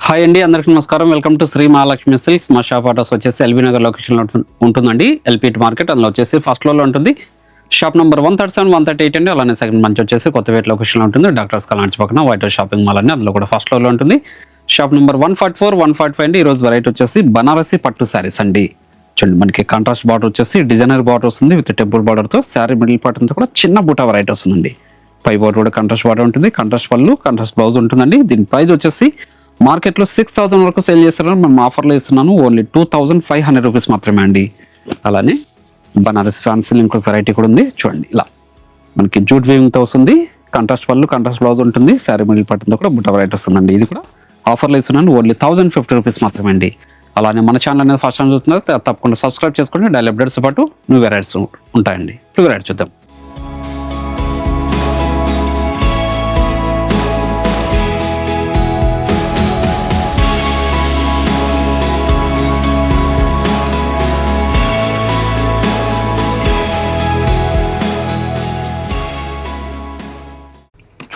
Hi అండి, అందరికీ నమస్కారం. Welcome to Shri Mahalakshmi silks. మా షాప్ అడ్రస్ వచ్చేసి ఎల్బీ నగర్ లొకేషన్లో ఉంటుందండి. ఎల్పీటీ మార్కెట్, అందులో వచ్చేసి ఫస్ట్ ఫ్లోర్లో ఉంటుంది. షాప్ నెంబర్ 137, 138 అండి. అలానే సెకండ్ మంచి వచ్చేసి కొత్తపేట లొకేషన్లో ఉంటుంది. డాక్టర్స్ కాలనీ పక్కన వైట్ హౌస్ షాపింగ్ మాల్ అండి, అందులో కూడా ఫస్ట్ ఫ్లోర్లో ఉంటుంది. షాప్ నెంబర్ 144, 145 అండి. ఈరోజు వెరైటీ వచ్చేసి బనారసి పట్టు శారీస్ అండి. చూడండి, మనకి కాంట్రాస్ట్ బార్డర్ వచ్చేసి డిజైనర్ బార్డర్ వస్తుంది విత్ టెంపుల్ బార్డర్తో. శారీ మిడిల్ పార్ట్ అంతా కూడా చిన్న బూటా వెరైటీ వస్తుందండి. పై బార్డర్ కూడా కాంట్రాస్ట్ బార్డర్ ఉంటుంది, కాంట్రాస్ట్ పళ్ళు, కాంట్రాస్ట్ బ్లౌజ్ ఉంటుందండి. దీని ప్రైస్ వచ్చేసి మార్కెట్లో 6,000 వరకు సేల్ చేస్తున్నారు. మేము ఆఫర్లో ఇస్తున్నాను, ఓన్లీ 2,500 రూపీస్ మాత్రమే అండి. అలానే బనారస్ ఫ్యాన్సీ ఇంకో వెరైటీ కూడా ఉంది. చూడండి, ఇలా మనకి జూట్ వీవింగ్తో వస్తుంది. కాంట్రాస్ట్ పళ్ళు, కాంట్రాస్ట్ బ్లౌజ్ ఉంటుంది. శారీ మిడిల్ పార్ట్తో కూడా బుట్ట వెరైటీ వస్తుందండి. ఇది కూడా ఆఫర్లో ఇస్తున్నాను, ఓన్లీ 1,050 రూపీస్ మాత్రమే అండి. అలానే మన ఛానల్ అనేది ఫస్ట్ టైం చూస్తున్నారు, తప్పకుండా సబ్స్క్రైబ్ చేసుకోండి. డైలీ అప్డేట్స్ పాటు న్యూ వెరైటీస్ ఉంటాయండి. ఇప్పుడు వెరైటీ చూద్దాం.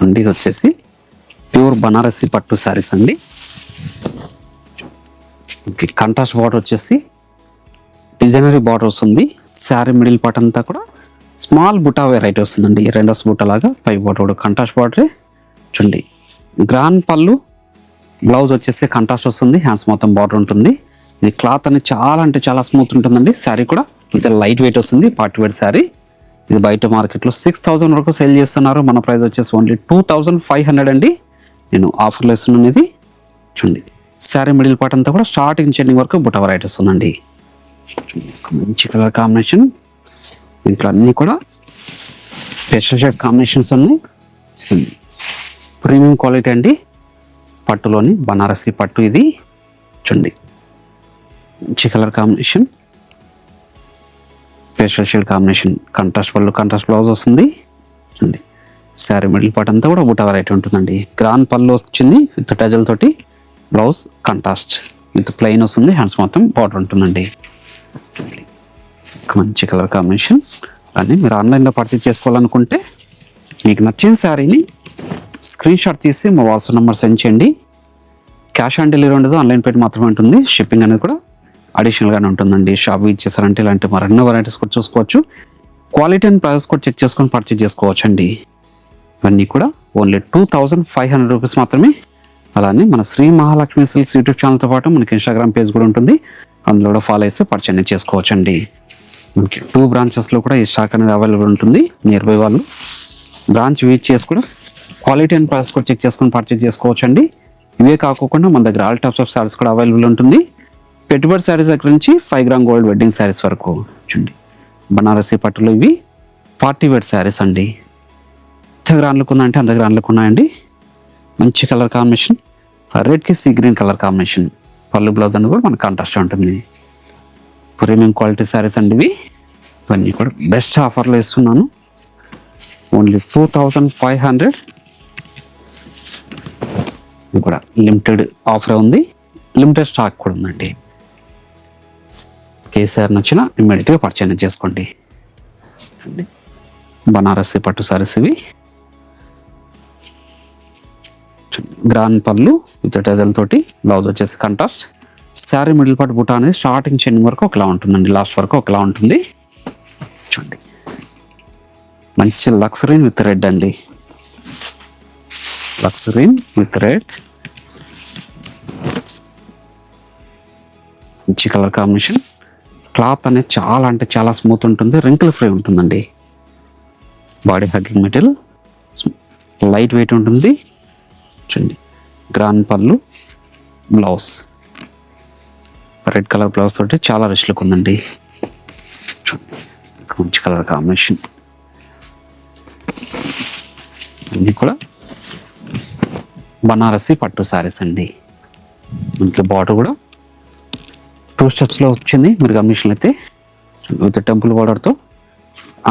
చూడండి, ఇది వచ్చేసి ప్యూర్ బనారసి పట్టు శారీస్ అండి. కాంట్రాస్ట్ బార్డర్ వచ్చేసి డిజైనరీ బార్డర్ వస్తుంది. శారీ మిడిల్ పార్ట్ అంతా కూడా స్మాల్ బుటా వెరైటీ వస్తుందండి. రెండో బుట్ట లాగా పై బార్డర్ కూడా కాంట్రాస్ట్ బార్డరే. చూడండి, గ్రాండ్ పళ్ళు, బ్లౌజ్ వచ్చేసి కాంట్రాస్ట్ వస్తుంది. హ్యాండ్స్ మొత్తం బార్డర్ ఉంటుంది. ఇది క్లాత్ అనేది చాలా అంటే చాలా స్మూత్ ఉంటుందండి. శారీ కూడా ఇంత లైట్ వెయిట్ వస్తుంది, పార్టీ వేర్ శారీ. ఇది బయట మార్కెట్లో 6,000 వరకు సేల్ చేస్తున్నారు. మన ప్రైస్ వచ్చేసి ఓన్లీ 2,500 అండి. నేను ఆఫర్లో ఇస్తున్నాను. ఇది చూడండి, శారీ మిడిల్ పార్ట్ అంతా కూడా స్టార్టింగ్ చెండింగ్ వరకు బుట్ట వెరైటీస్ ఉందండి. మంచి కలర్ కాంబినేషన్. ఇంట్లో అన్నీ కూడా స్పెషల్ షేడ్ కాంబినేషన్స్ ఉన్నాయి. ప్రీమియం క్వాలిటీ అండి, పట్టులోని బనారసి పట్టు. ఇది చూడండి, మంచి colour combination, special shade combination. Contrast పళ్ళు, కాంట్రాస్ట్ బ్లౌజ్ వస్తుంది. చూడండి, శారీ మిడిల్ పార్ట్ అంతా కూడా బుట్ట వెరైటీ ఉంటుందండి. గ్రాండ్ పళ్ళు వచ్చింది విత్ టజల్ తోటి. బ్లౌజ్ కాంట్రాస్ట్ విత్ ప్లెయిన్ వస్తుంది. హ్యాండ్స్ మొత్తం బార్డర్ ఉంటుందండి. మంచి కలర్ కాంబినేషన్. కానీ మీరు ఆన్లైన్లో పర్చేజ్ చేసుకోవాలనుకుంటే మీకు నచ్చిన శారీని స్క్రీన్ షాట్ తీసి మా వాట్సాప్ నెంబర్ సెండ్ చేయండి. క్యాష్ ఆన్ డెలివరీ ఉండదు, ఆన్లైన్ పేమెంట్ మాత్రమే ఉంటుంది. షిప్పింగ్ అనేది కూడా అడిషనల్గానే ఉంటుందండి. షాప్ ఇచ్చేసారంటే ఇలాంటి మరెన్నో వెరైటీస్ కూడా చూసుకోవచ్చు. క్వాలిటీ అండ్ ప్రైస్ కూడా చెక్ చేసుకొని పర్చేజ్ చేసుకోవచ్చు అండి. ఇవన్నీ కూడా ఓన్లీ 2,500 రూపీస్ మాత్రమే. అలానే మన శ్రీ మహాలక్ష్మి సిల్క్స్ యూట్యూబ్ ఛానల్తో పాటు మనకి ఇన్స్టాగ్రామ్ పేజ్ కూడా ఉంటుంది, అందులో కూడా ఫాలో చేస్తే పర్చేజ్ చేసుకోవచ్చు అండి. మనకి 2 బ్రాంచెస్లో కూడా ఈ స్టాక్ అనేది అవైలబుల్ ఉంటుంది. నియర్ బై వాళ్ళు బ్రాంచ్ విజిట్ చేసి కూడా క్వాలిటీ అండ్ ప్రైస్ కూడా చెక్ చేసుకొని పర్చేజ్ చేసుకోవచ్చు అండి. ఇవే కాకుండా మన దగ్గర ఆల్ టైప్స్ ఆఫ్ శారీస్ కూడా అవైలబుల్ ఉంటుంది. పెట్టుబడి శారీస్ దగ్గర నుంచి 5 గ్రామ్ గోల్డ్ వెడ్డింగ్ శారీస్ వరకు. చూడండి, బనారసి పట్టులో ఇవి పార్టీ వేర్ శారీస్ అండి. ఎంత గ్రాండ్లకు ఉందంటే అంత గ్రాండ్లకు ఉన్నాయండి. మంచి కలర్ కాంబినేషన్, రెడ్కి సీ గ్రీన్ కలర్ కాంబినేషన్. పళ్ళు బ్లౌజ్ అనేది కూడా మనకు కాంట్రాస్ట్ ఉంటుంది. ప్రీమియం క్వాలిటీ శారీస్ అండి ఇవి. ఇవన్నీ కూడా బెస్ట్ ఆఫర్లో ఇస్తున్నాను, ఓన్లీ 2,500. ఇది కూడా లిమిటెడ్ ఆఫర్ ఉంది, లిమిటెడ్ స్టాక్ కూడా ఉందండి. కేసీఆర్ నచ్చిన ఇమ్మీడియట్గా పర్చేజ్ చేసుకోండి. బనారసి పట్టు సారీస్ ఇవి. గ్రాండ్ పళ్ళు విత్ టజల్ తోటి, బ్లౌజ్ వచ్చేసి కాంట్రాస్ట్. శారీ మిడిల్ పార్ట్ బుట్ట అనేది స్టార్టింగ్ చెండింగ్ వరకు ఒకలా ఉంటుందండి, లాస్ట్ వరకు ఒకలా ఉంటుంది. చూడండి, మంచి లక్సరీన్ విత్ రెడ్ అండి. లక్సరీన్ విత్ రెడ్, మంచి కలర్ కాంబినేషన్. క్లాత్ అనేది చాలా అంటే చాలా స్మూత్ ఉంటుంది, రింకిల్ ఫ్రీ ఉంటుందండి. Body hugging material, light weight ఉంటుంది. చూడండి, గ్రాండ్ పళ్ళు, బ్లౌజ్ రెడ్ కలర్ బ్లౌజ్ తోటి చాలా రిచ్ లుక్ ఉందండి. మంచి కలర్ కాంబినేషన్. ఇది కూడా బనారసి పట్టు శారీస్ అండి. మనకి బార్డర్ కూడా 2 స్టెప్స్లో వచ్చింది, మీరు గమనించినట్లయితే. విత్ టెంపుల్ బార్డర్తో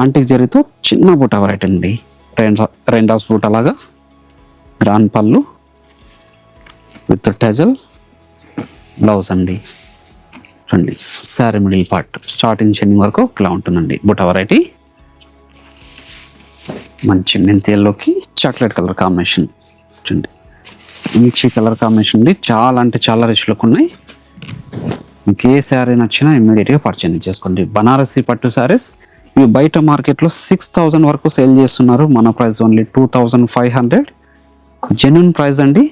ఆంటిక్ జరీతో చిన్న బూట వెరైటీ అండి. రెండాస్ బూట లాగా. గ్రాండ్ పళ్ళు విత్ టజల్, బ్లౌజ్ అండి. చూడండి, శారీ మిడిల్ పార్ట్ స్టార్టింగ్ చెండింగ్ వరకు ఇలా ఉంటుందండి బుట్ట వెరైటీ. మంచి మెంతి ఎల్లోకి చాక్లెట్ కలర్ కాంబినేషన్ చూడండి. మంచి కలర్ కాంబినేషన్ ఉంది, చాలా అంటే చాలా రిచ్ లుక్ ఉన్నాయి. మీకు ఏ శారీ నచ్చినా ఇమ్మీడియట్గా పర్చేజ్ చేసుకోండి. బనారసి పట్టు శారీస్ ఇవి బయట మార్కెట్లో 6,000 వరకు సేల్ చేస్తున్నారు, మన ప్రైస్ ఓన్లీ 2,500. జెన్యున్ ప్రైస్ అండి.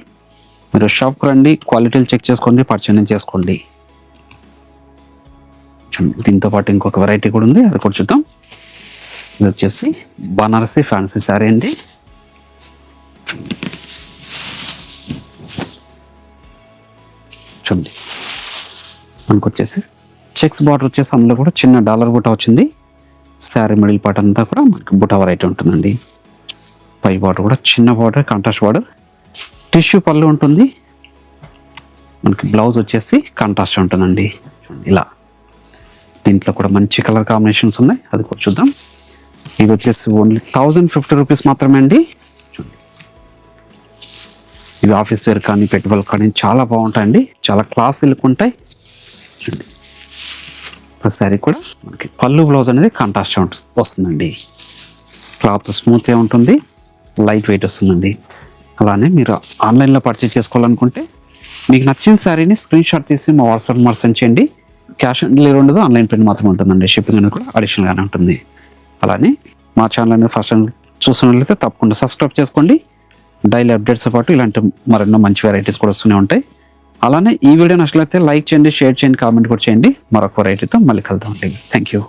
మీరు షాప్కి రండి, క్వాలిటీలు చెక్ చేసుకోండి, పర్చేజ్ చేసుకోండి. దీంతో పాటు ఇంకొక వెరైటీ కూడా ఉంది, అది కూడా చూద్దాం. ఇది వచ్చేసి బనారసి ఫ్యాన్సీ శారీ అండి. చూడండి, మనకు వచ్చేసి చెక్స్ బార్డర్ వచ్చేసి అందులో కూడా చిన్న డాలర్ బుట్ట వచ్చింది. శారీ మిడిల్ పార్ట్ అంతా కూడా మనకి బుట్ట వెరైటీ ఉంటుందండి. పై బార్డర్ కూడా చిన్న బార్డర్, కాంట్రాస్ట్ బార్డర్, టిష్యూ పళ్ళు ఉంటుంది. మనకి బ్లౌజ్ వచ్చేసి కాంట్రాస్ట్ ఉంటుందండి. ఇలా దీంట్లో కూడా మంచి కలర్ కాంబినేషన్స్ ఉన్నాయి, అది కూడా చూద్దాం. ఇది వచ్చేసి ఓన్లీ 1,050 రూపీస్ మాత్రమే అండి. ఇది ఆఫీస్ వేర్ కానీ పెట్టుబడులు కానీ చాలా బాగుంటాయండి, చాలా క్లాస్ లుక్ ఉంటాయి. శారీ కూడా మనకి పళ్ళు బ్లౌజ్ అనేది కాంట్రాస్ట్ వస్తుందండి. క్లాత్ స్మూత్గా ఉంటుంది, లైట్ వెయిట్ వస్తుందండి. అలానే మీరు ఆన్లైన్లో పర్చేజ్ చేసుకోవాలనుకుంటే మీకు నచ్చిన శారీని స్క్రీన్ షాట్ తీసి మా వాట్సాప్ నెంబర్ సెండ్ చేయండి. క్యాష్ ఆన్ డెలివరీ ఉండదు, ఆన్లైన్ పేమెంట్ మాత్రమే ఉంటుందండి. షిప్పింగ్ అనేది కూడా అడిషనల్గానే ఉంటుంది. అలానే మా ఛానల్ అనేది ఫస్ట్ టైం చూస్తున్నట్లయితే తప్పకుండా సబ్స్క్రైబ్ చేసుకోండి. డైలీ అప్డేట్స్తో పాటు ఇలాంటి మరెన్నో మంచి వెరైటీస్ కూడా వస్తూనే ఉంటాయి. అలానే ఈ వీడియో నచ్చినట్లయితే లైక్ చేయండి, షేర్ చేయండి, కామెంట్ కూడా చేయండి. మరొక వెరైటీతో మళ్ళీ కలుద్దామండి. Thank you.